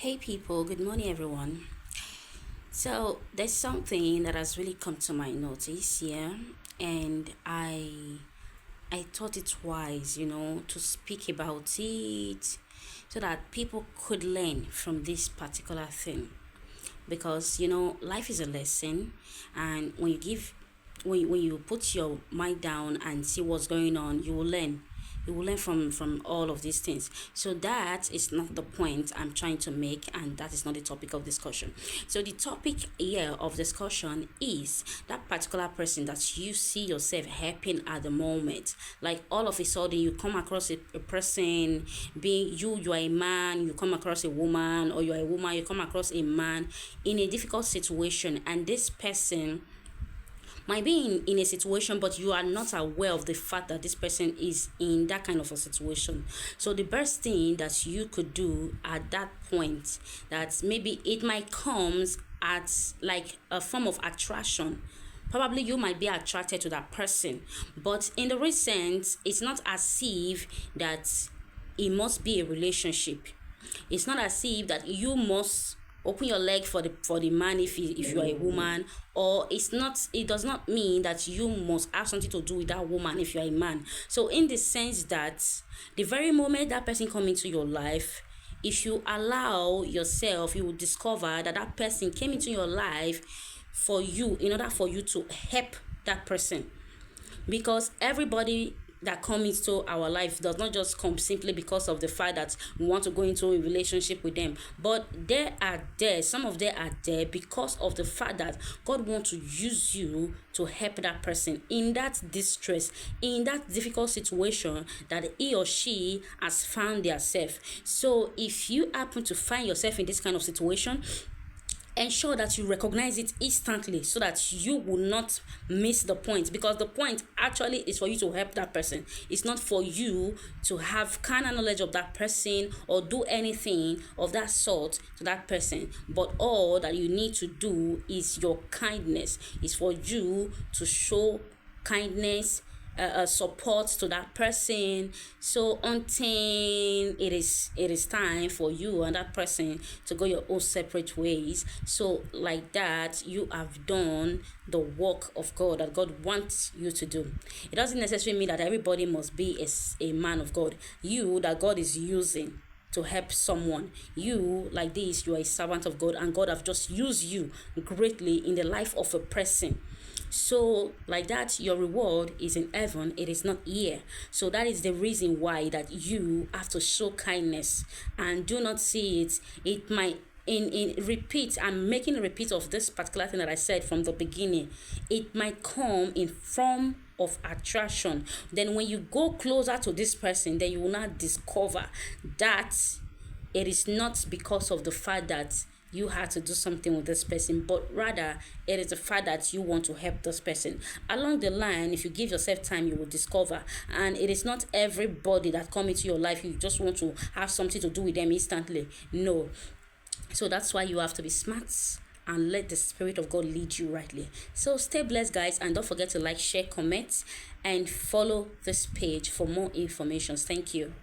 Hey people, good morning everyone. So there's something that has really come to my notice here, and I thought it wise, to speak about it so that people could learn from this particular thing. Because life is a lesson, and when you put your mind down and see what's going on, you will learn from all of these things. So that is not the point I'm trying to make, and that is not the topic of discussion. So the topic here of discussion is that particular person that you see yourself helping at the moment. Like all of a sudden you come across a person, being you are a man, you come across a woman, or you're a woman, you come across a man in a difficult situation, and this person might be in a situation, but you are not aware of the fact that this person is in that kind of a situation. So the best thing that you could do at that point, that maybe it might comes at like a form of attraction. Probably you might be attracted to that person, but in the recent, it's not as if that it must be a relationship. It's not as if that you must open your leg for the man if you are a woman, or it does not mean that you must have something to do with that woman if you are a man. So in the sense that the very moment that person come into your life, if you allow yourself, you will discover that that person came into your life for you, in order for you to help that person. Because everybody that come into our life does not just come simply because of the fact that we want to go into a relationship with them, but some of them are there because of the fact that God wants to use you to help that person in that distress, in that difficult situation that he or she has found themselves. So if you happen to find yourself in this kind of situation, ensure that you recognize it instantly so that you will not miss the point, because the point actually is for you to help that person. It's not for you to have carnal knowledge of that person or do anything of that sort to that person, but all that you need to do is your kindness. Is for you to show kindness, support to that person. So until it is time for you and that person to go your own separate ways, so like that you have done the work of God that God wants you to do. It doesn't necessarily mean that everybody must be a man of God. You that God is using to help someone, you like this, you are a servant of God, and God have just used you greatly in the life of a person. So like that, your reward is in heaven, it is not here. So that is the reason why that you have to show kindness, and do not see it might in repeat. I'm making a repeat of this particular thing that I said from the beginning. It might come in form of attraction. Then when you go closer to this person, then you will not discover that it is not because of the fact that you had to do something with this person, but rather it is the fact that you want to help this person. Along the line, if you give yourself time, you will discover. And it is not everybody that come into your life you just want to have something to do with them instantly. No. So that's why you have to be smart and let the Spirit of God lead you rightly. So stay blessed, guys, and don't forget to like, share, comment, and follow this page for more information. Thank you.